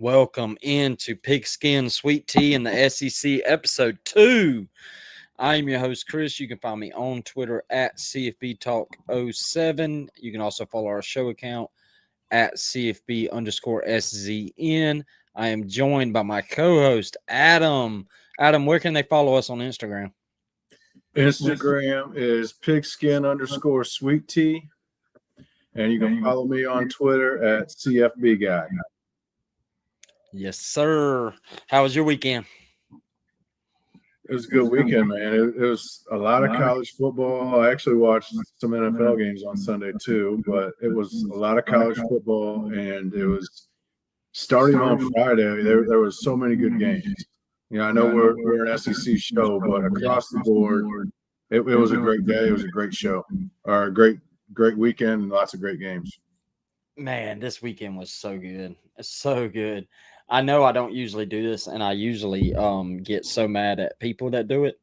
Welcome into Pigskins Sweet Tea in the SEC episode 2. I am your host, Chris. You can find me on Twitter at CFB Talk 07. You can also follow our show account at CFB_SZN. I am joined by my co-host, Adam. Adam, where can they follow us on Instagram? Instagram is pigskin_sweet tea. And you can follow me on Twitter at CFB Guy. Yes, sir. How was your weekend? It was a good weekend, man. It was a lot of college football. I actually watched some NFL games on Sunday too, but it was a lot of college football, and it was starting on Friday. There was so many good games. I know we're an SEC show, but across the board, it was a great day. It was a great show, or a great weekend, and lots of great games. Man, this weekend was so good. It's so good. I know I don't usually do this, and I usually get so mad at people that do it,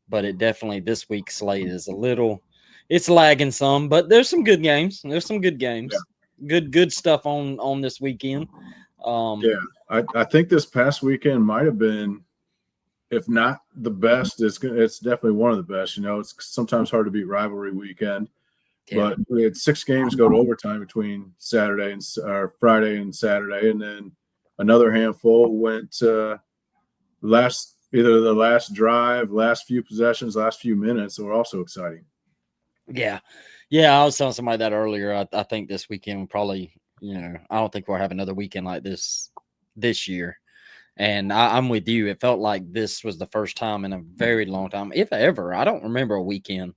but it definitely this week's slate is it's lagging some, but there's some good games. Yeah. Good stuff on this weekend. I think this past weekend might have been, if not the best, it's definitely one of the best. It's sometimes hard to beat rivalry weekend. Yeah. But we had 6 games go to overtime between Friday and Saturday, and then another handful went either the last drive, last few possessions, last few minutes were also exciting. Yeah. I was telling somebody that earlier. I think this weekend will probably, I don't think we'll have another weekend like this year. And I'm with you. It felt like this was the first time in a very long time, if ever. I don't remember a weekend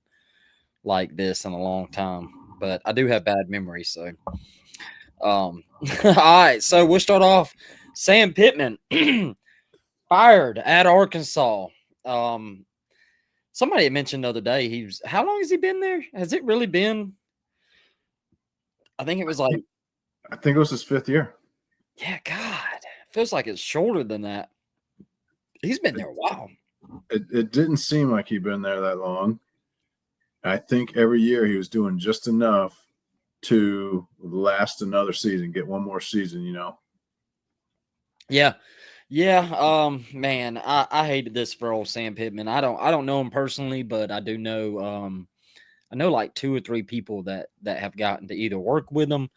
like this in a long time, but I do have bad memories. So, all right. So we'll start off. Sam Pittman fired at Arkansas. Somebody had mentioned the other day how long has he been there? Has it really been? I think it was like. I think it was his 5th year. Yeah, God, it feels like it's shorter than that. He's been there a while. It didn't seem like he'd been there that long. I think every year he was doing just enough to last another season, get one more season, Yeah. Man, I hated this for old Sam Pittman. I don't know him personally, but I do know I know like 2 or 3 people that have gotten to either work with him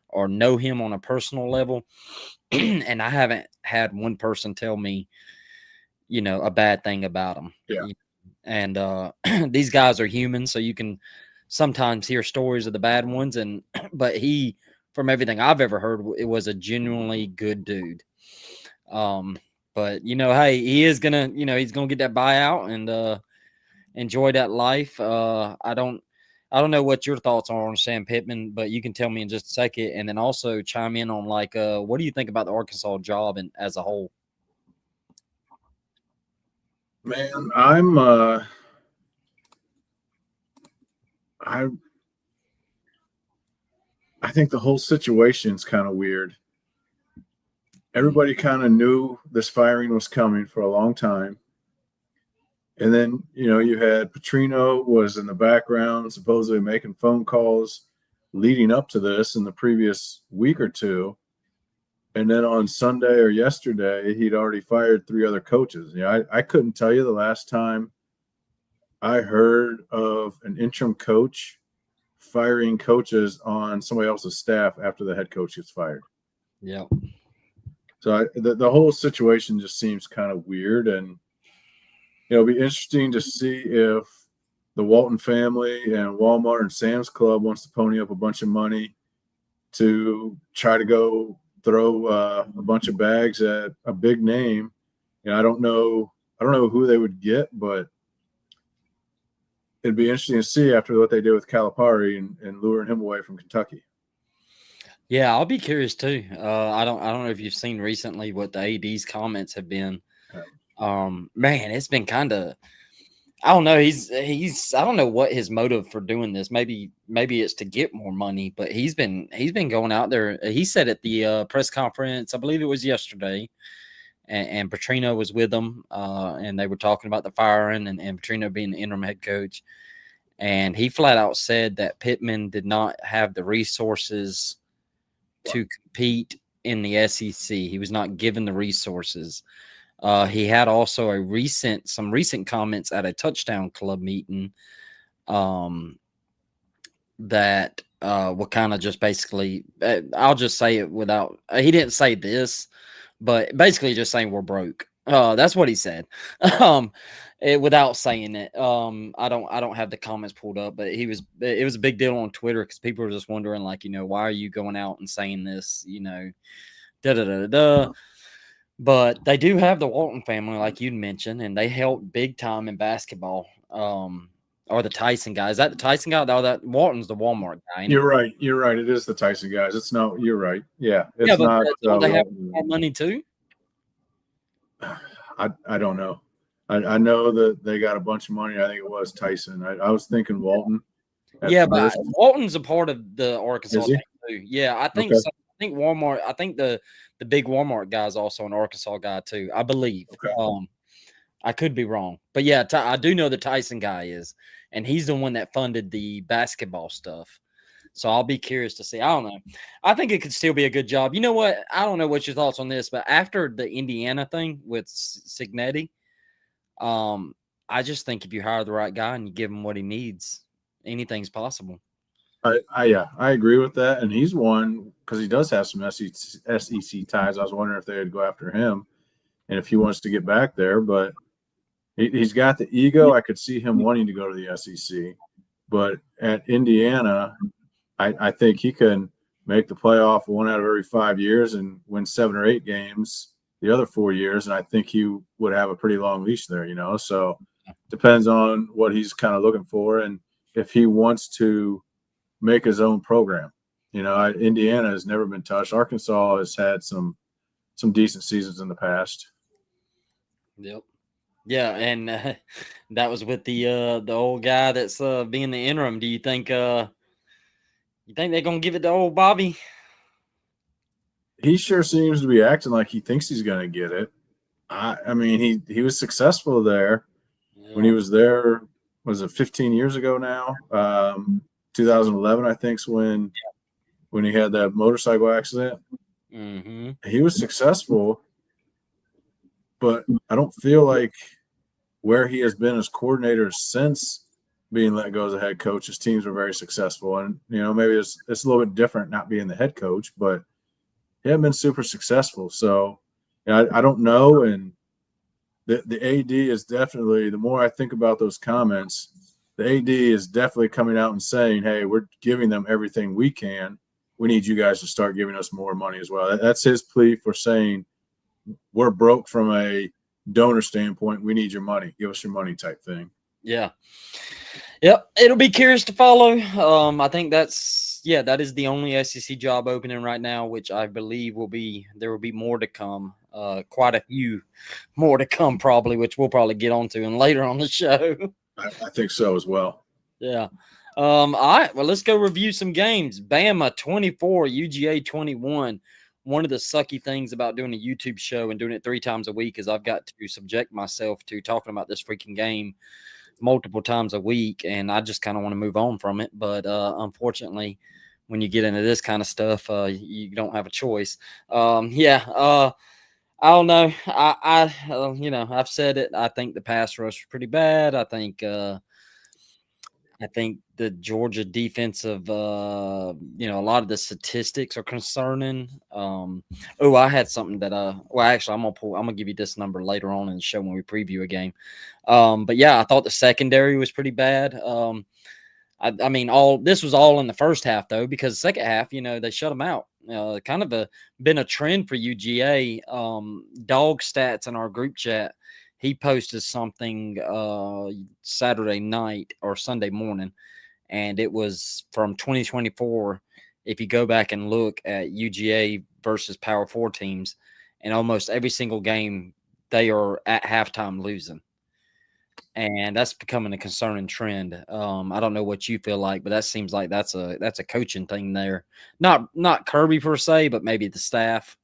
or know him on a personal level. And I haven't had one person tell me, a bad thing about him. Yeah. And these guys are human, so you can sometimes hear stories of the bad ones. But he, from everything I've ever heard, it was a genuinely good dude. But hey, he is gonna, he's gonna get that buyout and enjoy that life. I don't know what your thoughts are on Sam Pittman, but you can tell me in just a second, and then also chime in on what do you think about the Arkansas job and as a whole? Man, I think the whole situation's kind of weird. Everybody kind of knew this firing was coming for a long time. And then, you had Petrino was in the background, supposedly making phone calls leading up to this in the previous week or two. And then on Sunday or yesterday, he'd already fired 3 other coaches. I couldn't tell you the last time I heard of an interim coach firing coaches on somebody else's staff after the head coach gets fired. Yeah. So the whole situation just seems kind of weird, and it'll be interesting to see if the Walton family and Walmart and Sam's Club wants to pony up a bunch of money to try to go throw a bunch of bags at a big name. I don't know who they would get, but it'd be interesting to see after what they did with Calipari and luring him away from Kentucky. Yeah, I'll be curious too. I don't know if you've seen recently what the AD's comments have been. Man, it's been kind of, I don't know. He's I don't know what his motive for doing this. Maybe it's to get more money, but he's been going out there. He said at the press conference, I believe it was yesterday, and Petrino was with them, and they were talking about the firing and Petrino being the interim head coach. And he flat out said that Pittman did not have the resources to compete in the SEC. He was not given the resources. He had also some recent comments at a touchdown club meeting that will kind of just basically, I'll just say it without, he didn't say this, but basically just saying we're broke. That's what he said. Without saying it. I don't have the comments pulled up, but it was a big deal on Twitter because people were just wondering, like, why are you going out and saying this, da da da da. But they do have the Walton family, like you'd mentioned, and they helped big time in basketball. Or the Tyson guy. Is that the Tyson guy? No, that Walton's the Walmart guy. You're right. You're right. It is the Tyson guys. It's no. You're right. Yeah. Yeah, It's but not. don't they have more money too? I don't know. I know that they got a bunch of money. I think it was Tyson. I was thinking Walton. Yeah, but Walton's a part of the Arkansas thing too. Yeah, I think okay. so. I think Walmart. I think the big Walmart guy is also an Arkansas guy too. I believe. Okay. I could be wrong, but yeah, I do know the Tyson guy is, and he's the one that funded the basketball stuff. So I'll be curious to see. I don't know. I think it could still be a good job. You know what? I don't know what your thoughts on this, but after the Indiana thing with Cignetti, I just think if you hire the right guy and you give him what he needs, anything's possible. Yeah, I agree with that. And he's one because he does have some SEC ties. I was wondering if they would go after him and if he wants to get back there, but he's got the ego. I could see him wanting to go to the SEC, but at Indiana, I think he can make the playoff 1 out of every 5 years and win 7 or 8 games the other 4 years. And I think he would have a pretty long leash there, so depends on what he's kind of looking for. And if he wants to make his own program, Indiana has never been touched. Arkansas has had some decent seasons in the past. Yep. Yeah, and that was with the old guy that's being the interim. Do you think they're gonna give it to old Bobby? He sure seems to be acting like he thinks he's gonna get it. I mean, he was successful there when he was there. Was it 15 years ago now? 2011, I think, is when he had that motorcycle accident. Mm-hmm. He was successful, but I don't feel like where he has been as coordinator since being let go as a head coach, his teams were very successful. And, maybe it's a little bit different not being the head coach, but he hasn't been super successful. So I don't know. And the AD is definitely, the more I think about those comments, the AD is definitely coming out and saying, hey, we're giving them everything we can. We need you guys to start giving us more money as well. That's his plea for saying we're broke from a donor standpoint. We need your money. Give us your money type thing. Yeah. Yep. It'll be curious to follow. I think that is the only SEC job opening right now, which I believe there will be more to come. Quite a few more to come probably, which we'll probably get onto and later on the show. I think so as well. Yeah. All right. Well, let's go review some games. Bama 24, UGA 21. One of the sucky things about doing a YouTube show and doing it 3 times a week is I've got to subject myself to talking about this freaking game multiple times a week, and I just kind of want to move on from it. But unfortunately, when you get into this kind of stuff, you don't have a choice. I don't know. I've said it. I think the pass rush was pretty bad. I think the Georgia defensive, a lot of the statistics are concerning. I had something that, actually, I'm gonna give you this number later on in the show when we preview a game. But yeah, I thought the secondary was pretty bad. I mean, this was all in the first half though, because the second half, they shut them out. Kind of been a trend for UGA. Dog Stats in our group chat, he posted something Saturday night or Sunday morning, and it was from 2024. If you go back and look at UGA versus Power 4 teams, and almost every single game they are at halftime losing. And that's becoming a concerning trend. I don't know what you feel like, but that seems like that's a coaching thing there. Not Kirby per se, but maybe the staff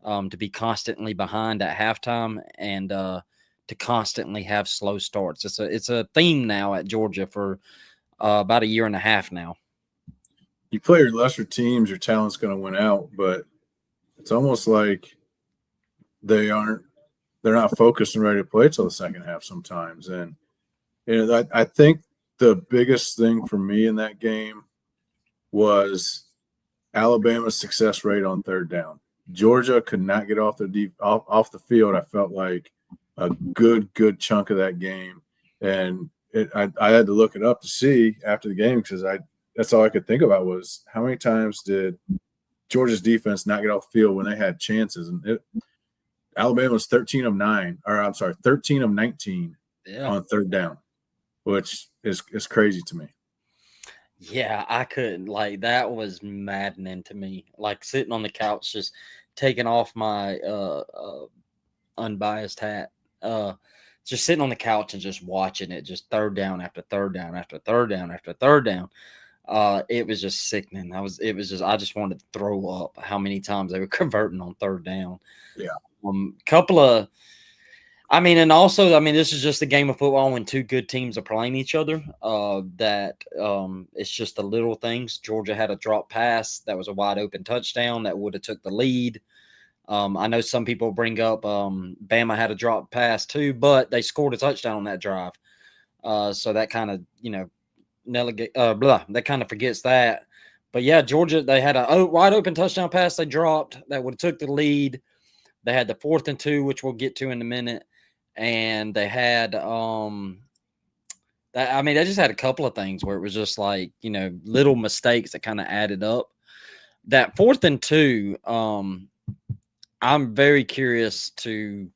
to be constantly behind at halftime and to constantly have slow starts. It's a theme now at Georgia for about a year and a half now. You play your lesser teams, your talent's going to win out, but It's almost like they're not focused and ready to play till the second half sometimes. And I think the biggest thing for me in that game was Alabama's success rate on third down. Georgia could not get off the field. I felt like a good chunk of that game, and I had to look it up to see after the game because that's all I could think about was how many times did Georgia's defense not get off the field when they had chances, and Alabama was 13 of 19 on third down, which is crazy to me. Yeah, I couldn't. Like, that was maddening to me. Like, sitting on the couch, just taking off my unbiased hat, just sitting on the couch and just watching it, just third down after third down after third down after third down. It was just sickening. I just wanted to throw up how many times they were converting on third down. Yeah. And also, this is just a game of football when two good teams are playing each other. It's just the little things. Georgia had a drop pass that was a wide open touchdown that would have took the lead. I know some people bring up Bama had a drop pass too, but they scored a touchdown on that drive. So that kind of that kind of forgets that. But yeah, Georgia, they had a wide open touchdown pass they dropped that would have took the lead. They had the 4th and 2, which we'll get to in a minute. And they had, they just had a couple of things where it was just like, little mistakes that kind of added up. That 4th and 2, I'm very curious to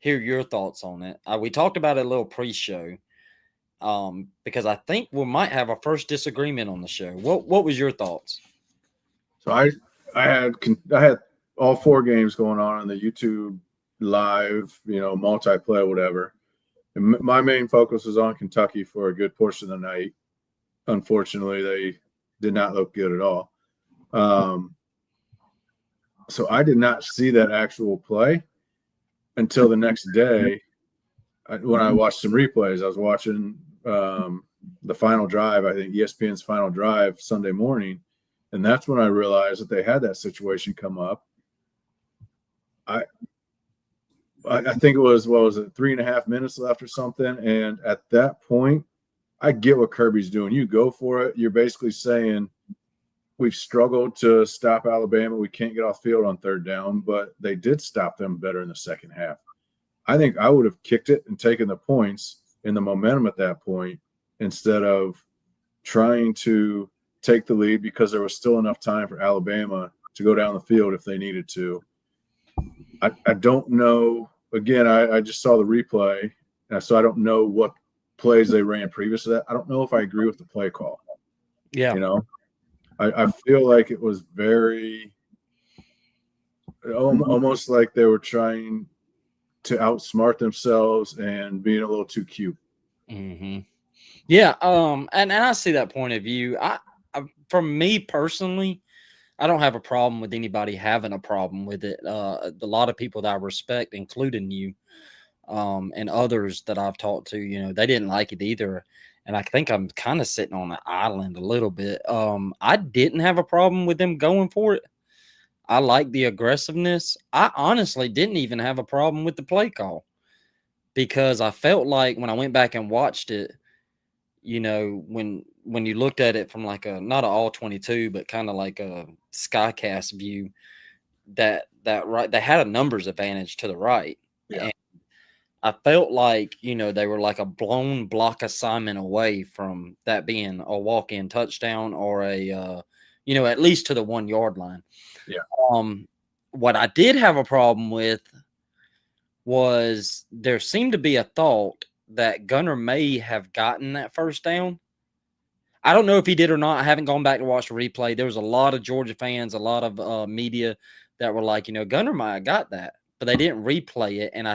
hear your thoughts on it. We talked about it a little pre-show, because I think we might have our first disagreement on the show. What was your thoughts? So I had all 4 games going on the YouTube live, multiplayer, whatever. And my main focus was on Kentucky for a good portion of the night. Unfortunately, they did not look good at all. So I did not see that actual play until the next day when I watched some replays. I was watching the final drive, I think ESPN's final drive Sunday morning, and that's when I realized that they had that situation come up. I think it was, 3.5 minutes left or something. And at that point, I get what Kirby's doing. You go for it. You're basically saying we've struggled to stop Alabama. We can't get off field on third down, but they did stop them better in the second half. I think I would have kicked it and taken the points and the momentum at that point instead of trying to take the lead because there was still enough time for Alabama to go down the field if they needed to. I don't know. Again, I just saw the replay, so I don't know what plays they ran previous to that. I don't know if I agree with the play call. Yeah. I feel like it was very almost like they were trying to outsmart themselves and being a little too cute. Mm-hmm. Yeah. And I see that point of view. For me personally, I don't have a problem with anybody having a problem with it. A lot of people that I respect, including you, and others that I've talked to, they didn't like it either. And I think I'm kind of sitting on an island a little bit. I didn't have a problem with them going for it. I like the aggressiveness. I honestly didn't even have a problem with the play call because I felt like when I went back and watched it, when you looked at it from like not an all 22, but kind of like a Skycast view, that right, they had a numbers advantage to the right. Yeah. And I felt like, they were like a blown block assignment away from that being a walk-in touchdown or at least to the 1 yard line. Yeah. What I did have a problem with was there seemed to be a thought that Gunner may have gotten that first down. I don't know if he did or not. I haven't gone back to watch the replay. There was a lot of Georgia fans, a lot of media that were like, Gunner might have got that, but they didn't replay it. And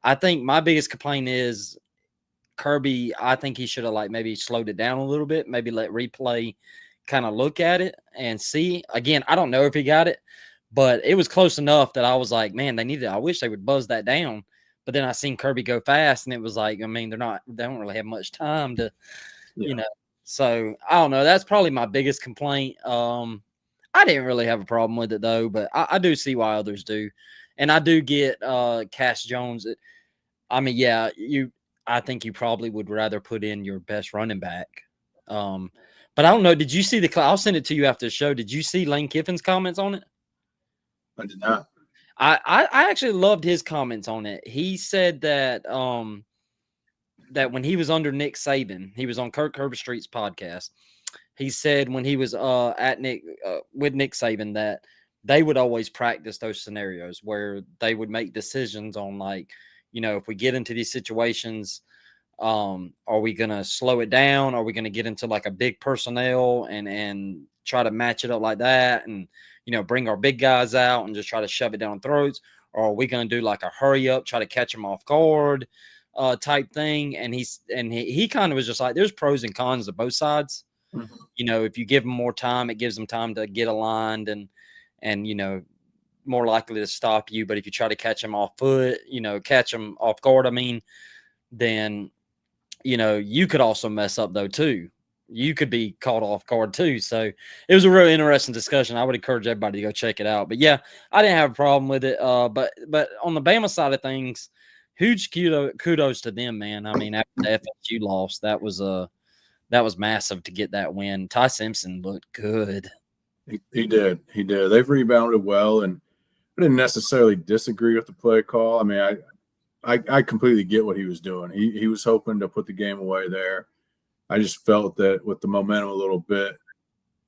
I think my biggest complaint is Kirby. I think he should have maybe slowed it down a little bit, maybe let replay kind of look at it and see. Again, I don't know if he got it, but it was close enough that I was like, man, I wish they would buzz that down. But then I seen Kirby go fast, and it was like, they don't really have much time to, So I don't know. That's probably my biggest complaint. I didn't really have a problem with it though, but I do see why others do, and I do get Cass Jones. I mean, yeah, I think you probably would rather put in your best running back. But I don't know. Did you see I'll send it to you after the show. Did you see Lane Kiffin's comments on it? I did not. I actually loved his comments on it. He said that that when he was under Nick Saban, he was on Kirk Herbstreit's podcast. He said when he was with Nick Saban that they would always practice those scenarios where they would make decisions on, like, you know, if we get into these situations, are we gonna slow it down? Are we gonna get into like a big personnel and try to match it up like that, and you know, bring our big guys out and just try to shove it down throats? Or are we gonna do like a hurry up, try to catch them off guard type thing? And he kind of was just like, there's pros and cons to both sides. Mm-hmm. You know, if you give them more time, it gives them time to get aligned and you know, more likely to stop you. But if you try to catch them off foot, you know, catch them off guard, I mean, then, you know, you could also mess up though too. You could be caught off guard too. So it was a real interesting discussion. I would encourage everybody to go check it out. But yeah, I didn't have a problem with it. But on the Bama side of things, huge kudos to them, man. I mean, after the FSU loss, that was massive to get that win. Ty Simpson looked good. He did. They've rebounded well, and I didn't necessarily disagree with the play call. I mean, I completely get what he was doing. He was hoping to put the game away there. I just felt that with the momentum a little bit,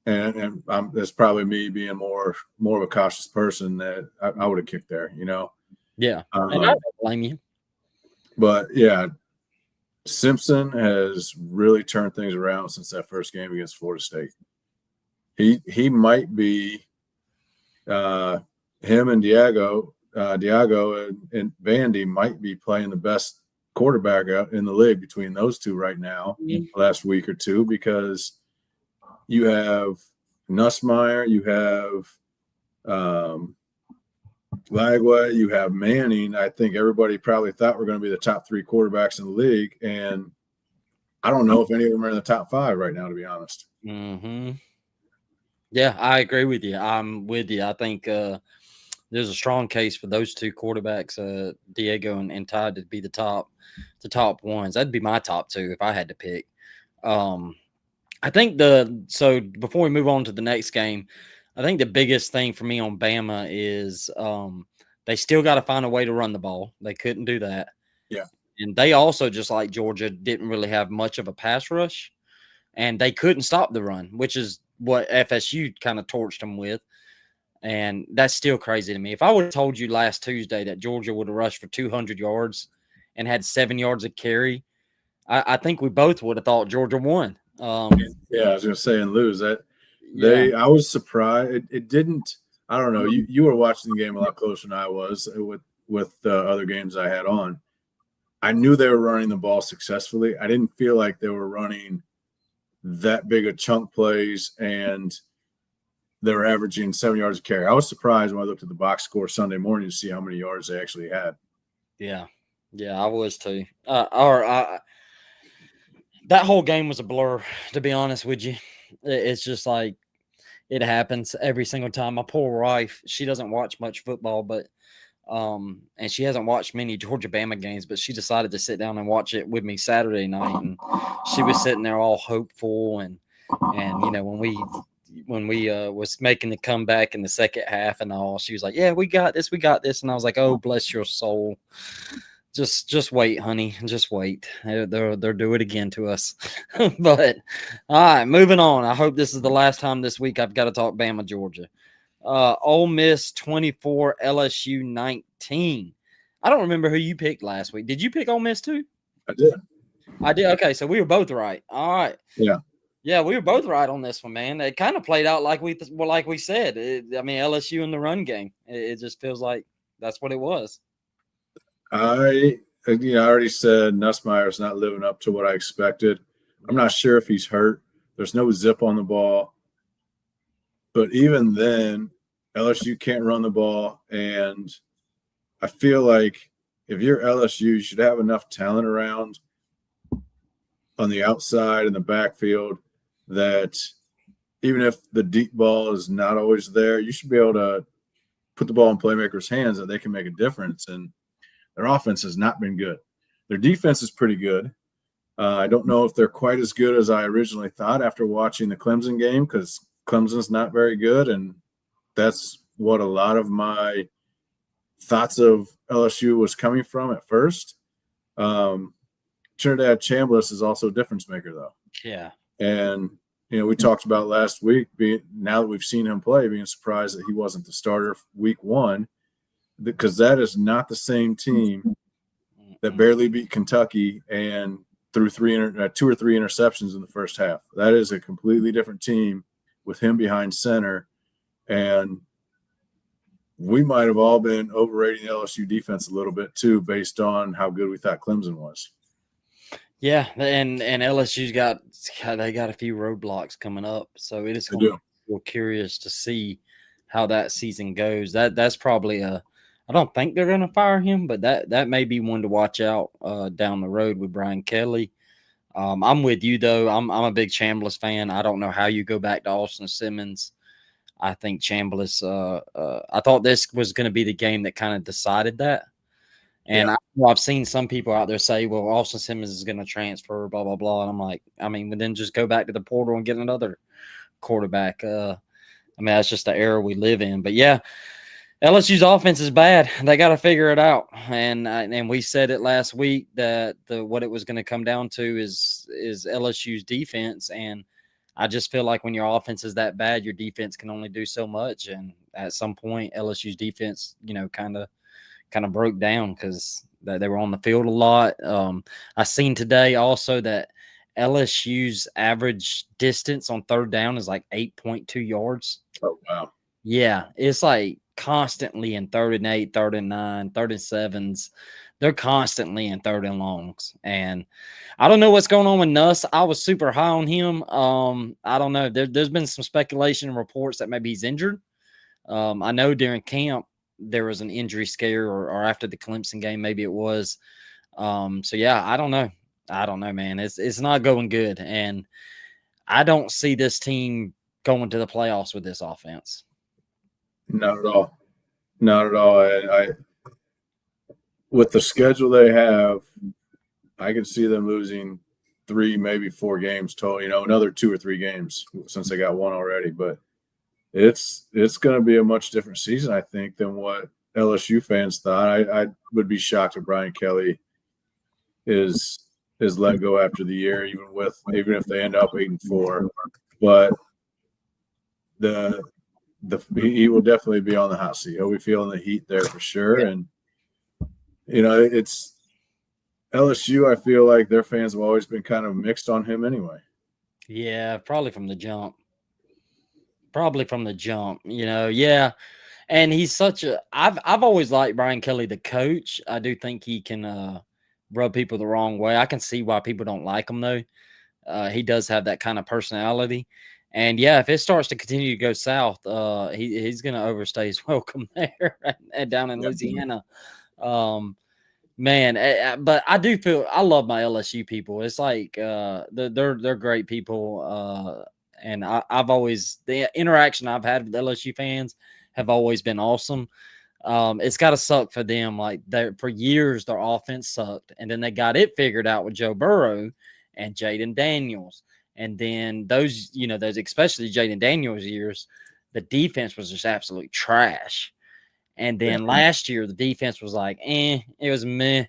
and that's probably me being more of a cautious person, that I would have kicked there, you know. Yeah, and I don't blame you. But yeah, Simpson has really turned things around since that first game against Florida State. He might be him and Diago and Vandy might be playing the best quarterback out in the league between those two right now, last week or two, because you have Nussmeier, you have Lagway, you have Manning. I think everybody probably thought we're going to be the top three quarterbacks in the league, and I don't know if any of them are in the top five right now, to be honest. Mm-hmm. Yeah, I agree with you. I'm with you. I think there's a strong case for those two quarterbacks, Diego and Todd, to be the top ones. That'd be my top two if I had to pick. I think so before we move on to the next game, I think the biggest thing for me on Bama is they still got to find a way to run the ball. They couldn't do that. Yeah. And they also, just like Georgia, didn't really have much of a pass rush, and they couldn't stop the run, which is what FSU kind of torched them with. And that's still crazy to me. If I would have told you last Tuesday that Georgia would have rushed for 200 yards and had 7 yards of carry, I think we both would have thought Georgia won. Yeah, I was going to say and lose that. I was surprised. It didn't. I don't know. You were watching the game a lot closer than I was with other games I had on. I knew they were running the ball successfully. I didn't feel like they were running that big of chunk plays, and they were averaging 7 yards of carry. I was surprised when I looked at the box score Sunday morning to see how many yards they actually had. Yeah, I was too. That whole game was a blur, to be honest with you. It's just like it happens every single time. My poor wife, she doesn't watch much football, but and she hasn't watched many Georgia Bama games, but she decided to sit down and watch it with me Saturday night, and she was sitting there all hopeful and you know, when we was making the comeback in the second half and all, she was like, "Yeah, we got this," and I was like, "Oh, bless your soul. Just wait, honey. Just wait. They'll do it again to us." But all right, moving on. I hope this is the last time this week I've got to talk Bama, Georgia. Ole Miss 24, LSU 19. I don't remember who you picked last week. Did you pick Ole Miss too? I did. Okay, so we were both right. All right. Yeah, we were both right on this one, man. It kind of played out like we said. I mean, LSU in the run game. It just feels like that's what it was. I already said Nussmeier's not living up to what I expected. I'm not sure if he's hurt. There's no zip on the ball. But even then, LSU can't run the ball. And I feel like if you're LSU, you should have enough talent around on the outside in the backfield that even if the deep ball is not always there, you should be able to put the ball in playmakers' hands that they can make a difference. And their offense has not been good. Their defense is pretty good. I don't know if they're quite as good as I originally thought after watching the Clemson game, because Clemson's not very good, and that's what a lot of my thoughts of LSU was coming from at first. Trinidad Chambliss is also a difference maker, though. Yeah. And, we talked about last week, now that we've seen him play, being surprised that he wasn't the starter week one, because that is not the same team that barely beat Kentucky and threw 2 or 3 interceptions in the first half. That is a completely different team with him behind center. And we might have all been overrating the LSU defense a little bit too, based on how good we thought Clemson was. Yeah, and LSU's got a few roadblocks coming up, so it is going to be real curious to see how that season goes. That's probably I don't think they're going to fire him, but that may be one to watch out down the road with Brian Kelly. I'm with you though. I'm a big Chambliss fan. I don't know how you go back to Austin Simmons. I think Chambliss. I thought this was going to be the game that kind of decided that. And I've seen some people out there say, well, Austin Simmons is going to transfer, blah, blah, blah. And I'm like, then just go back to the portal and get another quarterback. That's just the era we live in. But, yeah, LSU's offense is bad. They got to figure it out. And we said it last week that what it was going to come down to is LSU's defense. And I just feel like when your offense is that bad, your defense can only do so much. And at some point, LSU's defense, kind of broke down because they were on the field a lot. I seen today also that LSU's average distance on third down is like 8.2 yards. Oh, wow. Yeah, it's like constantly in 3rd and 8, 3rd and 9, 3rd and 7s. They're constantly in 3rd and longs. And I don't know what's going on with Nuss. I was super high on him. I don't know. There's been some speculation and reports that maybe he's injured. I know during camp, there was an injury scare or after the Clemson game, maybe it was. So yeah, I don't know, man. It's not going good. And I don't see this team going to the playoffs with this offense. Not at all. Not at all. I with the schedule they have, I can see them losing 3, maybe 4 games total, another 2 or 3 games since they got one already, but it's going to be a much different season, I think, than what LSU fans thought. I would be shocked if Brian Kelly is let go after the year, even if they end up 8-4. But he will definitely be on the hot seat. He'll be feeling the heat there for sure. And it's LSU. I feel like their fans have always been kind of mixed on him anyway. Yeah, probably from the jump. Yeah. And he's I've always liked Brian Kelly, the coach. I do think he can rub people the wrong way. I can see why people don't like him though. He does have that kind of personality. And yeah, if it starts to continue to go south, he's going to overstay his welcome there down in Louisiana. Man, but I do feel I love my LSU people. It's like they're great people. And I've always the interaction I've had with LSU fans have always been awesome. It's got to suck for them. Like for years, their offense sucked, and then they got it figured out with Joe Burrow and Jaden Daniels. And then those especially Jaden Daniels years, the defense was just absolute trash. And then last year, the defense was like, it was meh.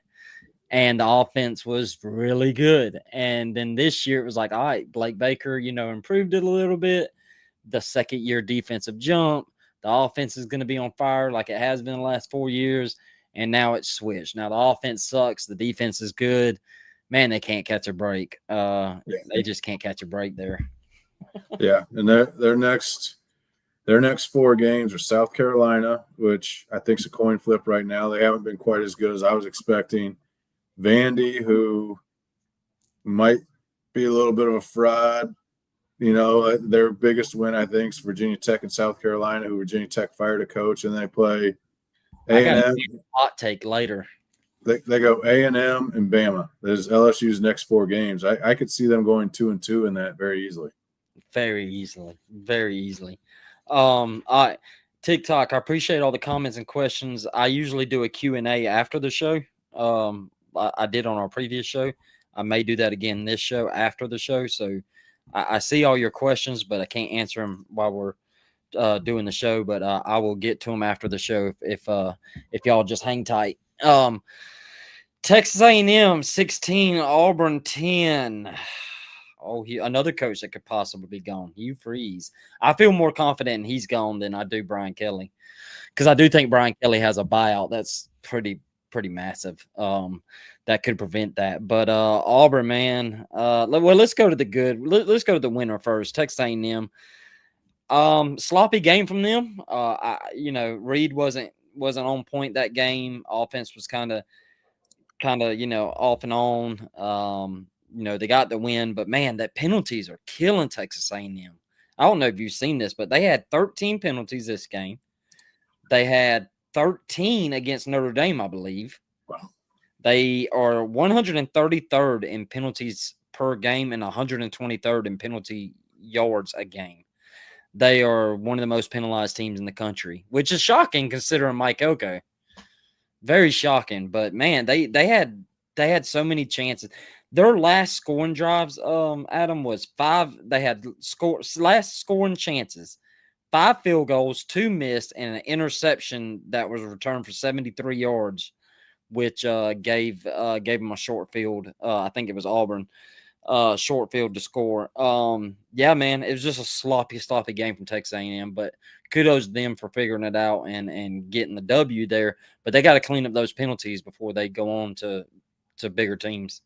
And the offense was really good. And then this year, it was like, all right, Blake Baker, improved it a little bit. The second year defensive jump. The offense is going to be on fire like it has been the last 4 years. And now it's switched. Now the offense sucks. The defense is good. Man, they can't catch a break. They just can't catch a break there. Yeah, and their next 4 games are South Carolina, which I think is a coin flip right now. They haven't been quite as good as I was expecting. Vandy, who might be a little bit of a fraud. Their biggest win, I think, is Virginia Tech and South Carolina, who Virginia Tech fired a coach, and they play A&M. Hot take later. They go A&M and Bama. There's LSU's next 4 games. I could see them going 2-2 in that very easily. Very easily. Very easily. I TikTok, I appreciate all the comments and questions. I usually do a Q&A after the show. I did on our previous show. I may do that again this show after the show. So I see all your questions, but I can't answer them while we're doing the show. But I will get to them after the show if y'all just hang tight. Texas A&M 16, Auburn 10. Oh, another coach that could possibly be gone. Hugh Freeze. I feel more confident he's gone than I do Brian Kelly, because I do think Brian Kelly has a buyout that's pretty massive. That could prevent that. But Auburn, man. Well, let's go to the good. Let's go to the winner first. Texas A&M. Sloppy game from them. Reed wasn't on point that game. Offense was kind of off and on. They got the win, but man, that penalties are killing Texas A&M. I don't know if you've seen this, but they had 13 penalties this game. They had 13 against Notre Dame, I believe. Wow. They are 133rd in penalties per game and 123rd in penalty yards a game. They are one of the most penalized teams in the country, which is shocking considering Mike Elko. Very shocking, but man, they had so many chances. Their last scoring drives, Adam, was 5. They had last scoring chances, 5 field goals, 2 missed, and an interception that was returned for 73 yards, which gave them a short field. I think it was Auburn, short field to score. Yeah, man, it was just a sloppy game from Texas A&M, but kudos to them for figuring it out and getting the W there. But they got to clean up those penalties before they go on to bigger teams.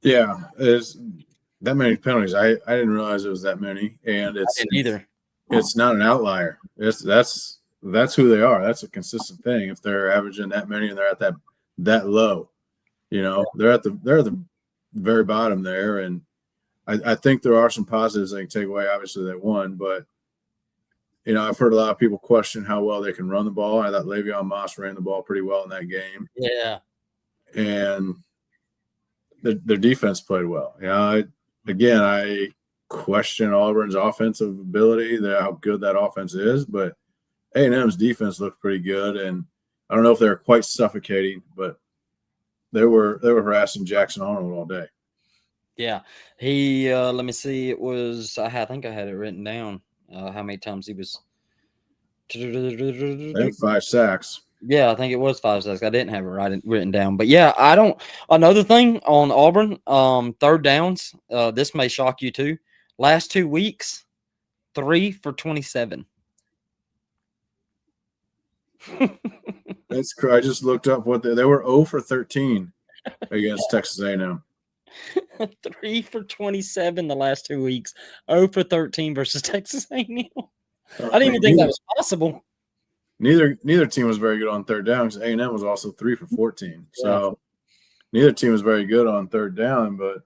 Yeah, there's that many penalties. I didn't realize it was that many, and I didn't either. It's not an outlier. That's who they are. That's a consistent thing. If they're averaging that many and they're at that low, they're at the very bottom there. And I think there are some positives they can take away. Obviously, they won, but I've heard a lot of people question how well they can run the ball. I thought Le'Veon Moss ran the ball pretty well in that game. Yeah, and their defense played well. I question Auburn's offensive ability, how good that offense is, but A&M's defense looked pretty good, and I don't know if they were quite suffocating, but they were harassing Jackson Arnold all day. Yeah, he. Let me see. It was. I think I had it written down. How many times he was? They had 5 sacks. Yeah, I think it was 5 sacks. I didn't have it written down, but yeah, I don't. Another thing on Auburn, third downs. This may shock you too. Last 2 weeks, 3 for 27. That's I just looked up what they were 0 for 13 against Texas A&M. 3 for 27 the last 2 weeks. 0 for 13 versus Texas A&M. I didn't even think that was possible. Neither team was very good on third down, because A&M was also 3 for 14. So neither team was very good on third down, but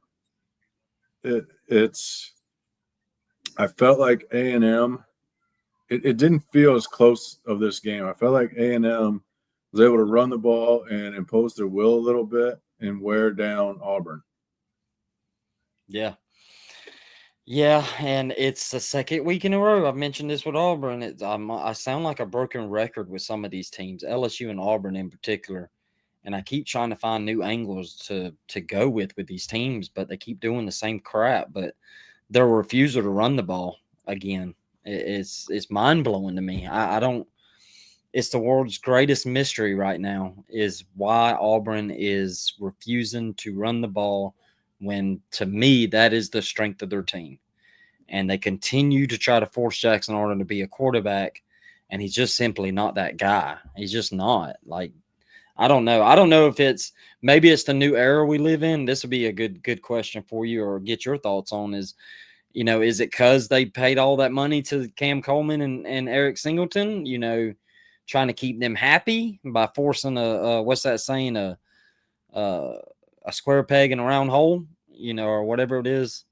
it's I felt like A&M, it didn't feel as close of this game. I felt like A&M was able to run the ball and impose their will a little bit and wear down Auburn. Yeah. Yeah, and it's the second week in a row. I've mentioned this with Auburn. I sound like a broken record with some of these teams, LSU and Auburn in particular. And I keep trying to find new angles to go with these teams, but they keep doing the same crap. But their refusal to run the ball again, it's mind-blowing to me. I don't – it's the world's greatest mystery right now is why Auburn is refusing to run the ball when, to me, that is the strength of their team. And they continue to try to force Jackson Arnold to be a quarterback, and he's just simply not that guy. He's just not. Like, I don't know. I don't know if maybe it's the new era we live in. This would be a good question for you, or get your thoughts on is it because they paid all that money to Cam Coleman and Eric Singleton, trying to keep them happy by forcing what's that saying, a square peg in a round hole, or whatever it is.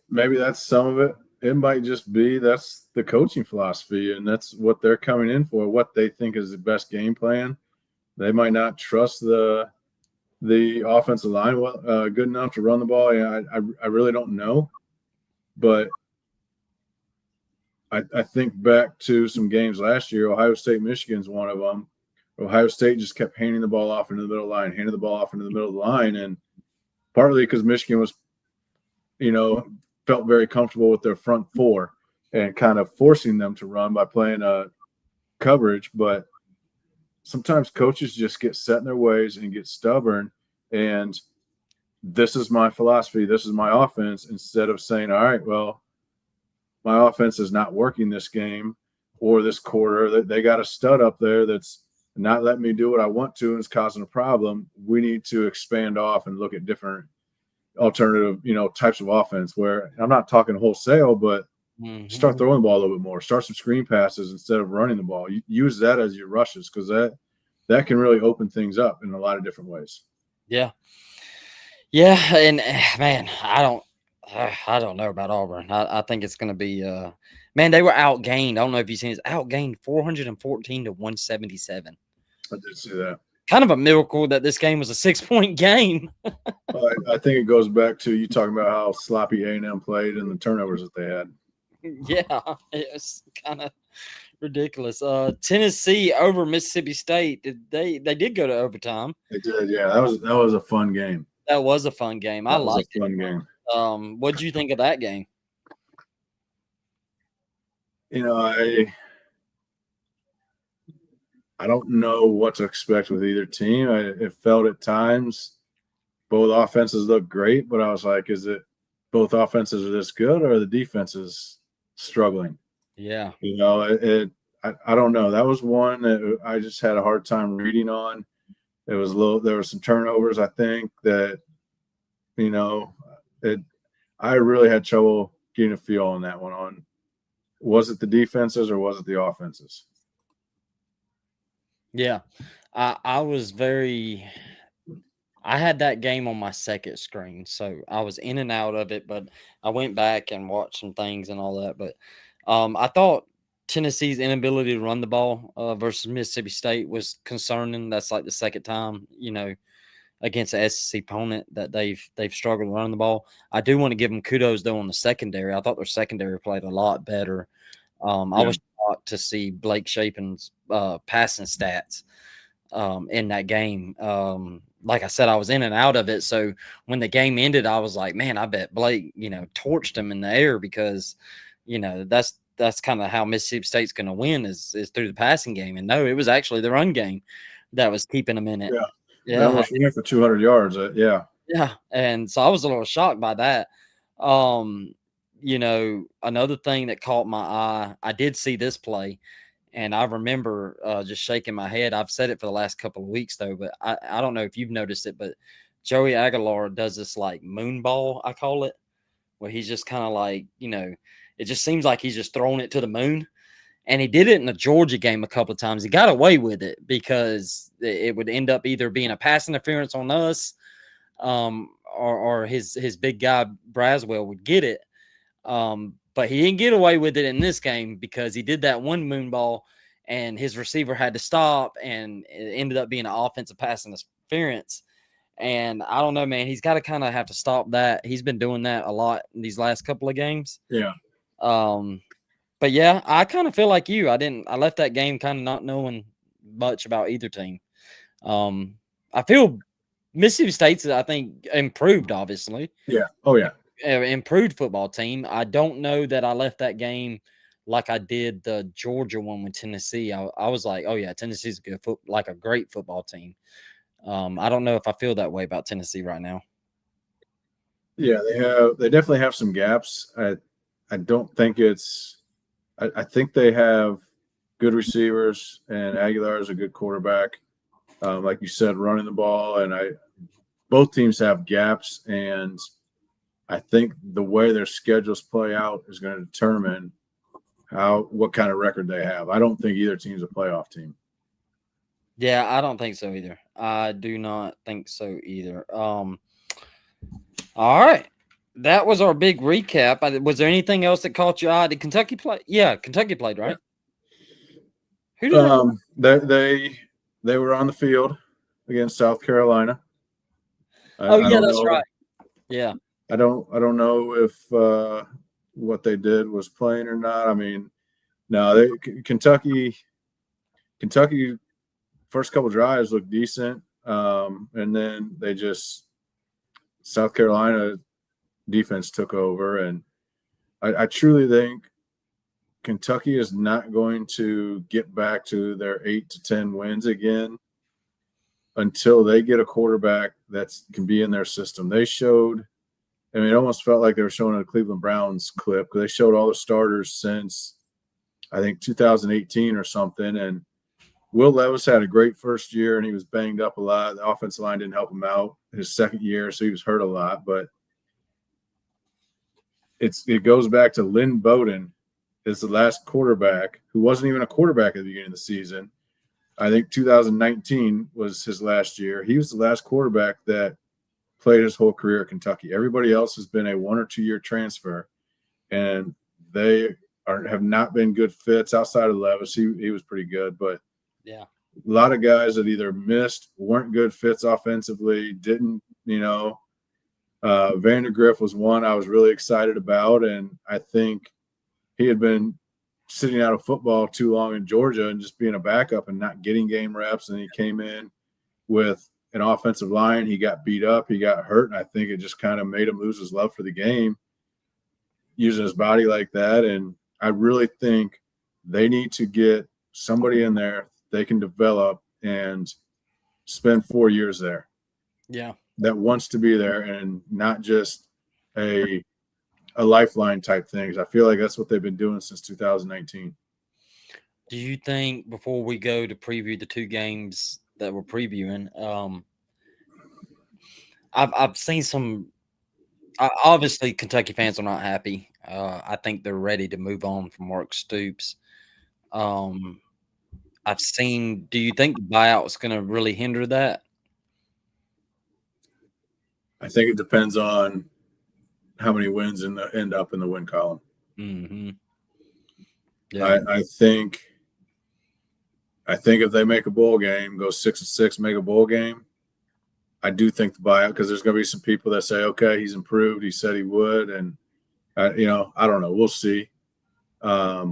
Maybe that's some of it. It might just be that's the coaching philosophy, and that's what they're coming in for, what they think is the best game plan. They might not trust the offensive line good enough to run the ball. I really don't know. But I think back to some games last year. Ohio State, Michigan's one of them. Ohio State just kept handing the ball off into the middle of the line, handing the ball off into the middle of the line. And partly because Michigan was, felt very comfortable with their front four and kind of forcing them to run by playing coverage. But sometimes coaches just get set in their ways and get stubborn. And this is my philosophy. This is my offense. Instead of saying, all right, well, my offense is not working this game or this quarter. They got a stud up there that's not letting me do what I want to and it's causing a problem. We need to expand off and look at different alternative, types of offense where I'm not talking wholesale, but start throwing the ball a little bit more, start some screen passes instead of running the ball. You use that as your rushes because that can really open things up in a lot of different ways. Yeah. Yeah. And man, I don't know about Auburn. I think it's going to be, man, they were outgained. I don't know if you've seen this, outgained 414 to 177. I did see that. Kind of a miracle that this game was a 6-point game. I think it goes back to you talking about how sloppy A&M played and the turnovers that they had. Yeah, it's kind of ridiculous. Tennessee over Mississippi State. They did go to overtime. They did, yeah. That was a fun game. That was a fun game. I liked it. Fun game. What'd you think of that game? I don't know what to expect with either team. It felt at times both offenses looked great, but I was like, is it both offenses are this good or are the defenses struggling? Yeah. I don't know. That was one that I just had a hard time reading on. There were some turnovers, I think, that, I really had trouble getting a feel on that one on, was it the defenses or was it the offenses? Yeah. I had that game on my second screen, so I was in and out of it, but I went back and watched some things and all that. But I thought Tennessee's inability to run the ball versus Mississippi State was concerning. That's like the second time, against an SEC opponent that they've struggled to run the ball. I do want to give them kudos though on the secondary. I thought their secondary played a lot better. I was shocked to see Blake Shapen's passing stats in that game. Like I said, I was in and out of it. So when the game ended, I was like, man, I bet Blake, torched him in the air because, that's kind of how Mississippi State's going to win is through the passing game. And no, it was actually the run game that was keeping them in it. Yeah. Almost went for 200 yards. Yeah. Yeah. And so I was a little shocked by that. Another thing that caught my eye, I did see this play. And I remember just shaking my head. I've said it for the last couple of weeks, though, but I don't know if you've noticed it, but Joey Aguilar does this like moon ball, I call it, where he's just kind of like, it just seems like he's just throwing it to the moon. And he did it in the Georgia game a couple of times. He got away with it because it would end up either being a pass interference on us or his big guy Braswell would get it. But he didn't get away with it in this game because he did that one moon ball and his receiver had to stop and it ended up being an offensive pass interference. And I don't know, man, he's got to kind of have to stop that. He's been doing that a lot in these last couple of games. Yeah. But yeah, I kind of feel like you. I left that game kind of not knowing much about either team. I feel Mississippi State's, I think, improved, obviously. Yeah. Oh, yeah. Improved football team. I don't know that I left that game like I did the Georgia one with Tennessee. I was like, oh yeah, Tennessee's a great football team. I don't know if I feel that way about Tennessee right now. Yeah, they definitely have some gaps. I don't think I think they have good receivers and Aguilar is a good quarterback. Like you said, running the ball, and both teams have gaps, and I think the way their schedules play out is going to determine what kind of record they have. I don't think either team's a playoff team. Yeah, I don't think so either. I do not think so either. All right. That was our big recap. Was there anything else that caught your eye? Did Kentucky play? Yeah, Kentucky played, right? Who did they were on the field against South Carolina. That's right. Yeah. I don't know if what they did was playing or not. I mean, no, Kentucky first couple drives looked decent, and then South Carolina defense took over, and I truly think Kentucky is not going to get back to their 8 to 10 wins again until they get a quarterback that can be in their system. They showed, I mean, it almost felt like they were showing a Cleveland Browns clip because they showed all the starters since, I think, 2018 or something. And Will Levis had a great first year, and he was banged up a lot. The offensive line didn't help him out his second year, so he was hurt a lot. But it goes back to Lynn Bowden is the last quarterback who wasn't even a quarterback at the beginning of the season. I think 2019 was his last year. He was the last quarterback that played his whole career at Kentucky. Everybody else has been a 1 or 2 year transfer, and they have not been good fits outside of Levis. He was pretty good, but yeah, a lot of guys that either missed, weren't good fits offensively, didn't, Vandergriff was one I was really excited about, and I think he had been sitting out of football too long in Georgia and just being a backup and not getting game reps, and he came in with an offensive line. He got beat up, he got hurt, and I think it just kind of made him lose his love for the game using his body like that. And I really think they need to get somebody in there they can develop and spend 4 years there. Yeah. That wants to be there and not just a lifeline type things. I feel like that's what they've been doing since 2019. Do you think, before we go to preview the 2 games that we're previewing, I've seen some obviously Kentucky fans are not happy. I think they're ready to move on from Mark Stoops. I've seen, do you think the buyout is going to really hinder that? I think it depends on how many wins end up in the win column. Mm-hmm. Yeah. I think if they make a bowl game, go 6-6, make a bowl game, I do think the buyout, because there's going to be some people that say, okay, he's improved. He said he would. And, I don't know. We'll see. I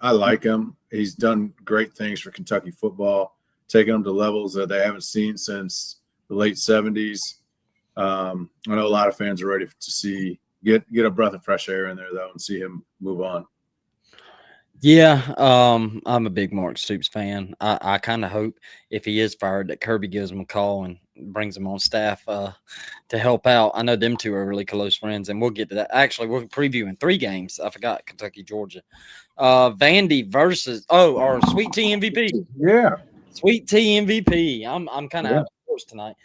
like him. He's done great things for Kentucky football, taking them to levels that they haven't seen since the late 70s. I know a lot of fans are ready to get a breath of fresh air in there, though, and see him move on. Yeah, I'm a big Mark Stoops fan. I kind of hope, if he is fired, that Kirby gives him a call and brings him on staff to help out. I know them two are really close friends, and we'll get to that. Actually, we're previewing 3 games. I forgot Kentucky, Georgia. Vandy versus our Sweet Tea MVP. Yeah, Sweet Tea MVP. I'm kind of out of course tonight.